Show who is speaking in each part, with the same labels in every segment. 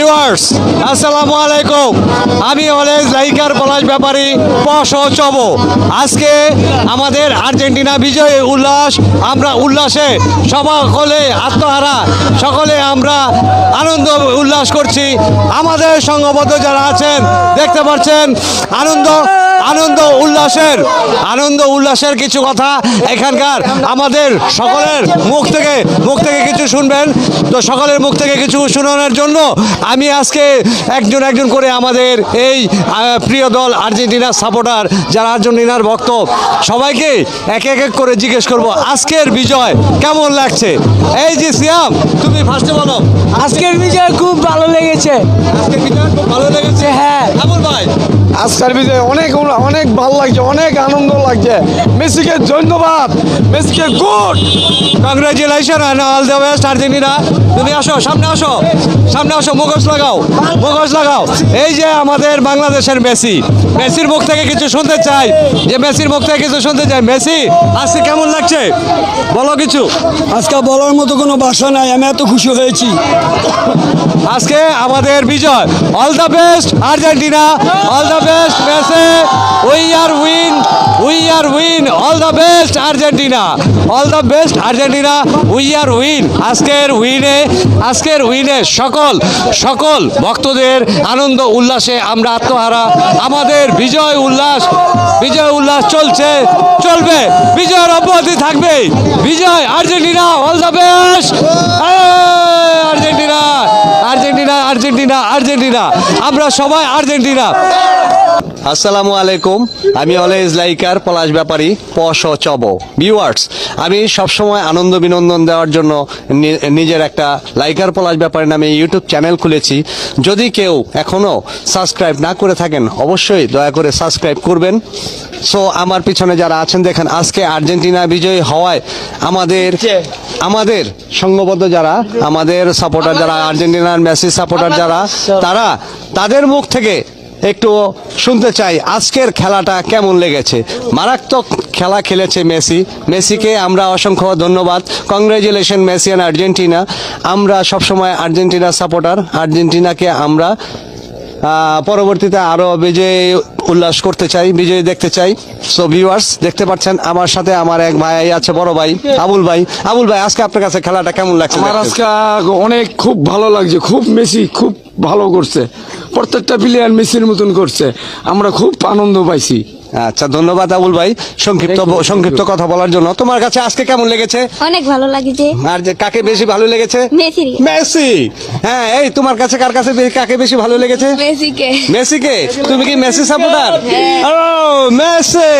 Speaker 1: Viewers আসসালামু আলাইকুম। আমি অলওয়েজ লাইকার পলাশ ব্যাপারী চব। আজকে আমাদের আর্জেন্টিনা বিজয় উল্লাস, আমরা উল্লাসে সকলে আত্মহারা, সকলে আমরা আনন্দ উল্লাস করছি। আমাদের সংঘবদ্ধ যারা আছেন দেখতে পাচ্ছেন আনন্দ উল্লাসের কিছু কথা এখানকার আমাদের সকলের মুখ থেকে কিছু শুনবেন। তো সকলের মুখ থেকে কিছু শোনানোর জন্য আমি আজকে একজন করে আমাদের এই প্রিয় দল আর্জেন্টিনার সাপোর্টার যারা আর্জেন্টিনার ভক্ত সবাইকে এক করে জিজ্ঞেস করব আজকের বিজয় কেমন লাগছে। এই যে সিয়াম, তুমি ফার্স্টে বলো।
Speaker 2: আজকের বিজয় খুব ভালো লেগেছে।
Speaker 1: আজকের বিজয় খুব ভালো লেগেছে।
Speaker 2: হ্যাঁ
Speaker 1: আমর ভাই,
Speaker 3: আজকের বিজয় অনেক ভালো লাগছে, অনেক আনন্দ লাগছে। মেসিকে ধন্যবাদ, মেসিকে good
Speaker 1: congratulation and all the best Argentina. তুমি আসো, সামনে আসো, মুখোশ লাগাও। এই যে আমাদের বাংলাদেশের মেসির মুখ থেকে কিছু শুনতে চাই, মেসি আজকে কেমন লাগছে বলো কিছু।
Speaker 2: আজকে বলার মতো কোনো ভাষা নাই, আমি এত খুশি হয়েছি।
Speaker 1: আজকে আমাদের বিজয়, all the best Argentina, all the best Messi, we are win, all the best Argentina, we are win. আজকের উইনে সকল ভক্তদের আনন্দ উল্লাসে আমরা আত্মহারা। আমাদের বিজয় উল্লাস চলবে, বিজয়ের অব্যাহতি থাকবে। বিজয় Argentina, all the best Argentina, আমরা সবাই আর্জেন্টিনা। আসসালামু আলাইকুম। আমি অলওয়েজ লাইকার পলাশ ব্যাপারী চব। ভিউয়ার্স, আমি সবসময় আনন্দ বিনোদন দেওয়ার জন্য নিজের একটা লাইকার পলাশ ব্যাপারী নামে ইউটিউব চ্যানেল খুলেছি। যদি কেউ এখনো সাবস্ক্রাইব না করে থাকেন অবশ্যই দয়া করে সাবস্ক্রাইব করবেন। সো আমার পিছনে যারা আছেন দেখেন, আজকে আর্জেন্টিনা বিজয়ী হওয়ায় আমাদের সংঘবদ্ধ যারা আমাদের সাপোর্টার যারা আর্জেন্টিনার মেসি সাপোর্টার যারা তাদের মুখ থেকে একটু শুনতে চাই আজকের খেলাটা কেমন লেগেছে। মারাত্মক খেলা খেলেছে মেসিকে আমরা অসংখ্য ধন্যবাদ। Congratulation Messi and Argentina. আমরা সবসময় আর্জেন্টিনা সাপোর্টার, আর্জেন্টিনাকে আমরা পরবর্তীতে আরো বিজয় উল্লাস করতে চাই, বিজয় দেখতে চাই। সো ভিউয়ার্স, দেখতে পাচ্ছেন আমার সাথে আমার এক ভাই আছে, বড় ভাই আবুল ভাই। আজকে আপনার কাছে খেলাটা কেমন লাগছে?
Speaker 3: আমার আজকে খুব ভালো লাগছে। মেসি খুব ভালো করছে, প্রত্যেকটা প্লেয়ার মেসির মতন করছে, আমরা খুব আনন্দ পাইছি।
Speaker 1: আচ্ছা, ধন্যবাদ আবুল ভাই সংক্ষিপ্ত কথা বলার জন্য। তোমার কাছে আজকে কেমন লেগেছে?
Speaker 4: অনেক ভালো লাগছে।
Speaker 1: আর যে কাকে বেশি ভালো লেগেছে? মেসি। হ্যাঁ, এই তোমার কাছে কাকে বেশি ভালো লেগেছে? মেসিকে। তুমি কি মেসি সাপোর্টার? ও মেসি,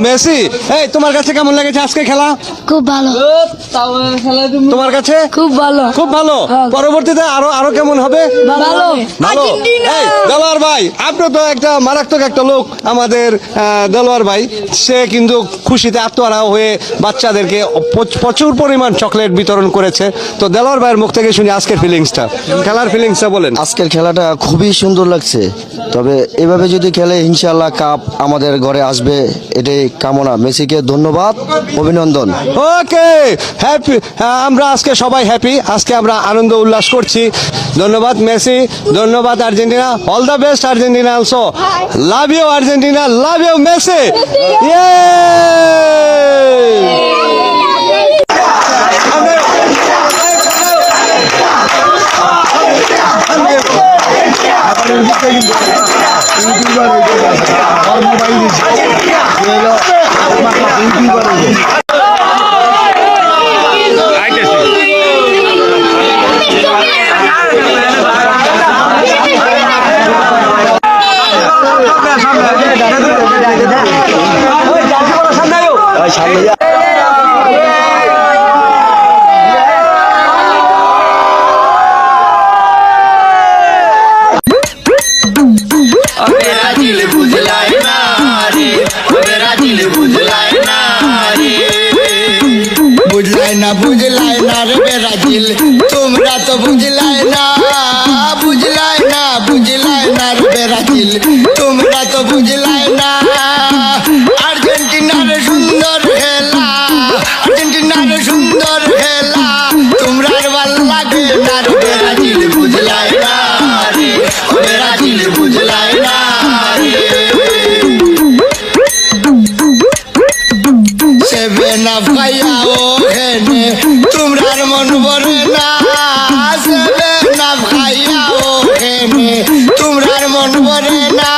Speaker 1: মেসি। এই তোমার কাছে কেমন লেগেছে আজকে খেলা?
Speaker 4: খুব ভালো।
Speaker 1: তোমার কাছে?
Speaker 4: খুব ভালো।
Speaker 1: পরবর্তীতে আরো কেমন হবে?
Speaker 4: ভালো।
Speaker 1: এই দেলোয়ার ভাই, আপনি তো একটা মারাত্মক একটা লোক, আমাদের দেলোয়ার ভাই। সে কিন্তু খুশিতে আত্মহারা হয়ে বাচ্চাদেরকে প্রচুর পরিমাণ চকলেট বিতরণ করেছে। তো দেলোয়ার ভাইয়ের মুখ থেকে শুনি আজকের খেলার ফিলিংসটা বলেন।
Speaker 5: আজকের খেলাটা খুবই সুন্দর লাগছে, তবে এভাবে যদি খেলে ইনশাআল্লাহ কাপ আমাদের ঘরে আসবে, এটাই কামনা। মেসিকে ধন্যবাদ, অভিনন্দন।
Speaker 1: ওকে, হ্যাপি। আমরা আজকে সবাই হ্যাপি, আজকে আমরা আনন্দ উল্লাস করছি। ধন্যবাদ মেসি, ধন্যবাদ Argentina, all the best Argentina also. Love you Argentina, love you Messi.
Speaker 6: বুঝলাই না রে ব্রাজিল, তোমরা তো বুঝলাই না রে ব্রাজিল, তোমরা তো বুঝলাই না। আর্জেন্টিনার সুন্দর খেলা, তোমরা ভাল লাগে না। আর ব্রাজিল বুঝলাই না রে ব্রাজিল বুঝলাই না রে সেভেন আপ খাইয়া ও হেনে তোমরার মন ভরে না সেভেন আপ খাইয়া ও হেনে তোমরার মন ভরে না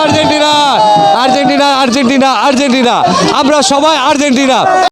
Speaker 1: আর্জেন্টিনা আর্জেন্টিনা আর্জেন্টিনা আর্জেন্টিনা আমরা সবাই আর্জেন্টিনা